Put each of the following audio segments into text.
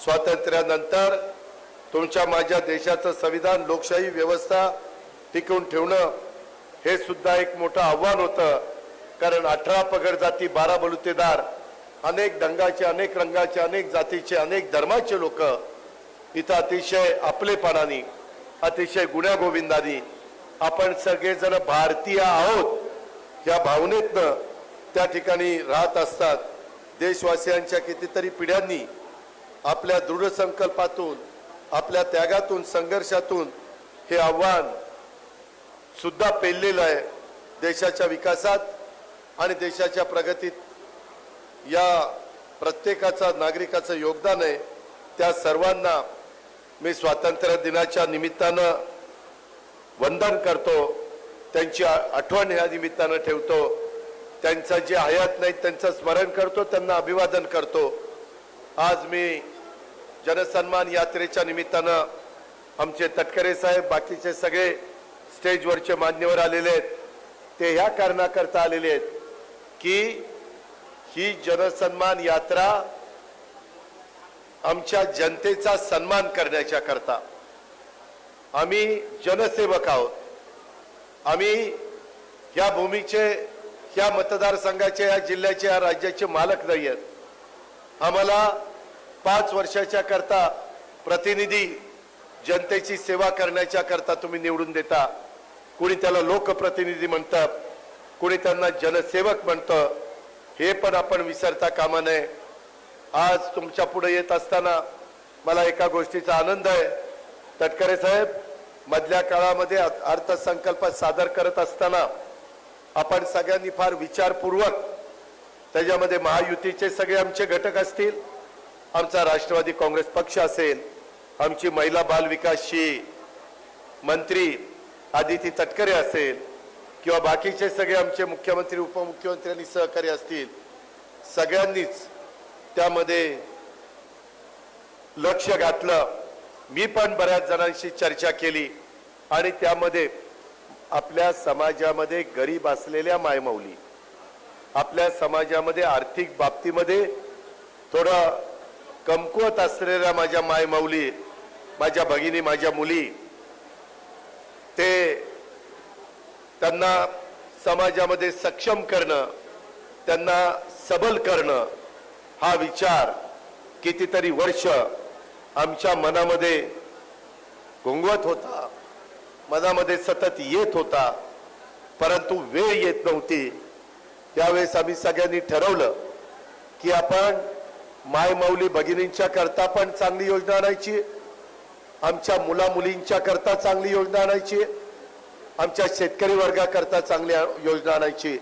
स्वातंत्र्यानंतर तुमच्या माझ्या देशाचं संविधान लोकशाही व्यवस्था टिकवून ठेवणं हे सुद्धा एक मोठं आव्हान होतं। कारण 18 पगड जाती 12 बलुतेदार अनेक ढंगाचे अनेक रंगाचे अनेक जातीचे अनेक धर्माचे लोक इथं अतिशय आपलेपणाने अतिशय गुण्यागोविंदाने आपण सगळेजण भारतीय आहोत या भावनेतनं त्या ठिकाणी राहत असतात। देशवासियांच्या कितीतरी पिढ्यांनी आपल्या दृढ संकल्पातून आपल्या त्यागातून संघर्षातून हे आव्हान सुद्धा पेललेलं आहे। देशाच्या विकासात आणि देशाच्या प्रगतीत या प्रत्येकाचा नागरिकाचं योगदान आहे। त्या सर्वांना मी स्वातंत्र्य दिनाच्या निमित्तानं वंदन करतो, त्यांची आठवण या निमित्तानं ठेवतो, त्यांचा जे हयात नाही त्यांचं स्मरण करतो, त्यांना अभिवादन करतो। आज मी जनसन्मान यात्रेच्या निमित्तानं आमचे तटकरे साहेब बाकीचे सगळे स्टेजवरचे मान्यवर आलेले आहेत, ते ह्या कारणाकरता आलेले आहेत की ही जनसन्मान यात्रा आमच्या जनतेचा सन्मान करण्याच्या करता। आम्ही जनसेवक आहोत, आम्ही या भूमीचे या मतदारसंघाचे या जिल्ह्याचे या राज्याचे मालक नाही आहेत। आम्हाला 5 वर्षाच्या करता प्रतिनिधी जनतेची सेवा करण्याच्या करता तुम्ही निवडून देता। कोणी त्याला लोकप्रतिनिधी म्हणतात, कोणी त्यांना जनसेवक म्हणतं, हे पण आपण विसरता कामा नये। आज तुमच्या पुढे येत असताना मला एका गोष्टीचा आनंद आहे। तटकरे साहेब मधल्या काळामध्ये अर्थसंकल्प सादर करत असताना आपण सगळ्यांनी फार विचारपूर्वक त्याच्यामध्ये महायुतीचे सगळे आमचे घटक असतील, आमचा राष्ट्रवादी काँग्रेस पक्ष असेल, आमची महिला बाल विकासची मंत्री आदिती तटकरे असेल किंवा बाकीचे सगळे आमचे मुख्यमंत्री उपमुख्यमंत्री आणि सहकारी असतील, सगळ्यांनीच त्यामध्ये लक्ष घातलं। मी पण बऱ्याच जणांशी चर्चा केली आणि त्यामध्ये आपल्या समाजामध्ये गरीब असलेल्या मायमौली, आपल्या समाजामध्ये आर्थिक बाबतीमध्ये थोडं कमकुवत असलेल्या माझ्या मायमौली, माझ्या भगिनी, माझ्या मुली, ते त्यांना समाजामध्ये सक्षम करणं, त्यांना सबल करणं हा विचार कितीतरी वर्ष आमच्या मनामध्ये घुंगवत होता, मनामध्ये सतत येत होता, परंतु वेळ येत नव्हती। त्यावेळेस आम्ही सगळ्यांनी ठरवलं की आपण मायमौली भगिनींच्या करता पण चांगली योजना आणायची, आमच्या मुला मुलींच्या करता चांगली योजना आणायची, आमच्या शेतकरी वर्गाकरता चांगली योजना आणायची।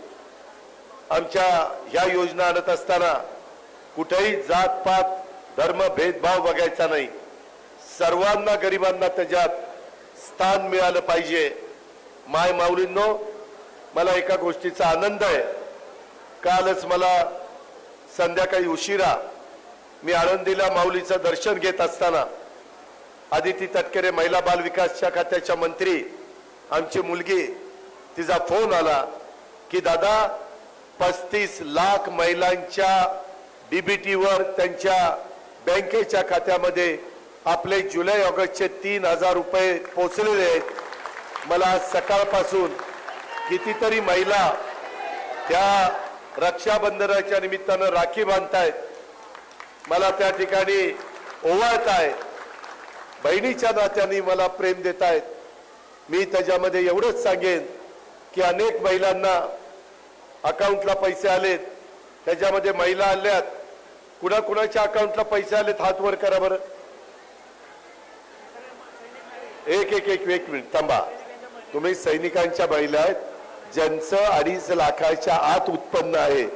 आमच्या ह्या योजना आणत असताना कुठेही जात पात धर्म भेदभाव बघायचा नाही, सर्वांना गरिबांना त्याच्यात स्थान मिळालं पाहिजे। माय माऊलींनो, मला एका गोष्टीचा आनंद आहे। कालच मला संध्याकाळी उशिरा मी आळंदीला माऊलीचं दर्शन घेत असताना आदिती तटकरे महिला बाल विकासच्या खात्याच्या मंत्री आमची मुलगी, तिचा फोन आला की दादा 35 लाख महिलांच्या डीबीटी वर त्यांच्या बँकेच्या खात्यामध्ये आपले जुलै ऑगस्टचे 3000 रुपये पोहोचलेले आहेत। मला सकाळपासून कितीतरी महिला त्या रक्षाबंधनाच्या निमित्तानं राखी बांधतायत, मला त्या ठिकाणी ओवाळतायत, बहिणीच्या नात्याने मला प्रेम देतायत। मी त्याच्यामध्ये एवढंच सांगेन की अनेक महिलांना अकाउंटला पैसे आलेत, त्याच्यामध्ये महिला आल्यात, कुणाकुणाच्या अकाउंटला पैसे आलेत हात वर करा बरं। एक मिनिट थांबा, तुम्ही सैनिकांच्या महिला आहेत ज्यांचं 2.5 लाखाच्या आत उत्पन्न आहे,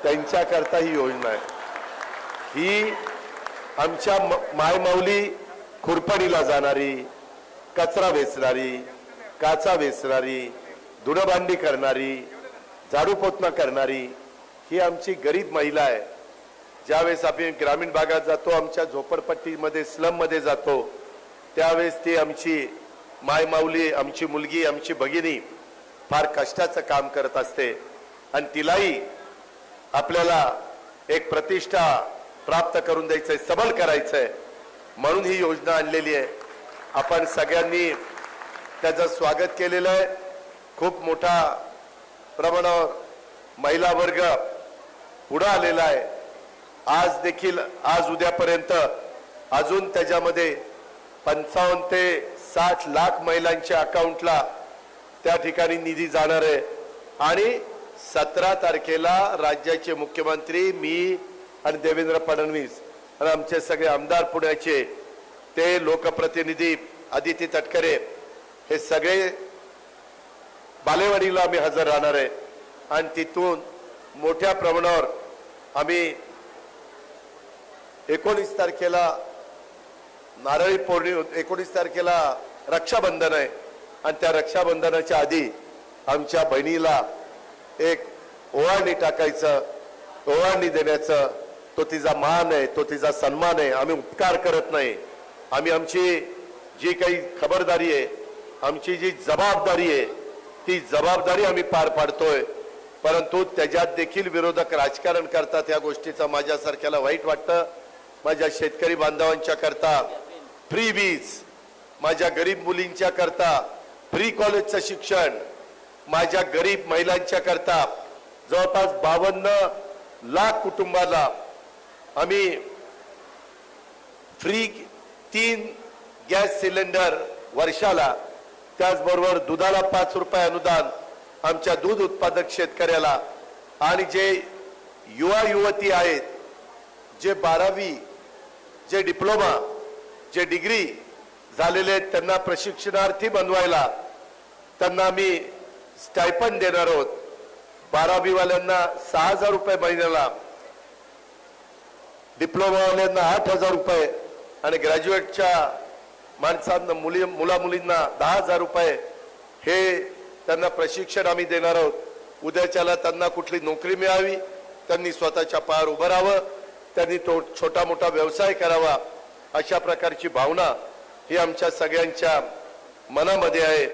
त्यांच्याकरता ही योजना आहे। ही आमच्या मायमाऊली खुरपणीला जाणारी, कचरा वेचणारी, काचा वेचणारी, धुणभांडी करणारी, झाडू पोतना करणारी, ही आमची गरीब महिला आहे। ज्यावेळेस आपण ग्रामीण भागात जातो, आमच्या झोपडपट्टीमध्ये स्लम मध्ये जातो, त्यावेळेस ती आमची मायमाऊली, आमची मुलगी, आमची भगिनी फार कष्टाचं काम करत असते आणि तिलाही आपल्याला एक प्रतिष्ठा प्राप्त करून द्यायचंय, सबल करायचंय। म्हणून ही योजना आणलेली आहे. आपण सगळ्यांनी त्याचं स्वागत केलेलं आहे. खूप मोठा प्रमाणावर महिला वर्ग पुढे आलेला आहे. आज देखील आज उद्यापर्यंत अजून त्याच्यामध्ये 55 ते 60 लाख महिलांच्या अकाउंटला त्या ठिकाणी निधी जाणार आहे. आणि 17 तारखेला राज्याचे मुख्यमंत्री, मी आणि देवेंद्र फडणवीस आणि आमचे सगळे आमदार पुण्याचे, ते लोकप्रतिनिधी आदिती तटकरे, हे सगळे बालेवाडीला आम्ही हजर राहणार आहे. आणि तिथून मोठ्या प्रमाणावर आम्ही 19 तारखेला नारळी पौर्णिमा, 19 तारखेला रक्षाबंधन आहे. आणि त्या रक्षाबंधनाच्या आधी आमच्या बहिणीला एक ओवाळणी टाकायचं, ओवाळणी देण्याचं, तो तिचा मान आहे, तो तिचा सन्मान आहे. आम्ही उपकार करत नाही. आम्ही आमची जी काही खबरदारी आहे, आमची जी जबाबदारी आहे, ती जबाबदारी आम्ही पार पाडतोय. परंतु त्याच्यात देखील विरोधक राजकारण करतात. या गोष्टीचं माझ्यासारख्याला वाईट वाटतं. माझ्या शेतकरी बांधवांच्या करता फ्री वीज, माझ्या गरीब मुलींच्या करता फ्री कॉलेजचं शिक्षण, माझ्या गरीब महिलांच्या करता जवळपास 52 लाख कुटुंबाला आम्ही फ्री 3 गॅस सिलेंडर वर्षाला, त्याचबरोबर दुधाला 5 रुपये अनुदान आमच्या दूध उत्पादक शेतकऱ्याला. आणि जे युवा युवती आहेत, जे 12वी, जे डिप्लोमा, जे डिग्री झालेले आहेत, त्यांना प्रशिक्षणार्थी बनवायला त्यांना आम्ही स्टायपंड देणार आहोत. 12वी वाल्यांना 6,000 रुपये महिन्याला, डिप्लोमा वाल्यांना 8,000 रुपये आणि ग्रॅज्युएटच्या माणसांना, मुला मुलींना 10,000 रुपये हे त्यांना प्रशिक्षण आम्ही देणार आहोत. उद्याच्याला त्यांना कुठली नोकरी मिळावी, त्यांनी स्वतःच्या पायावर उभं राहावं, त्यांनी तो छोटा मोठा व्यवसाय करावा, अशा प्रकारची भावना ही आमच्या सगळ्यांच्या मनामध्ये आहे.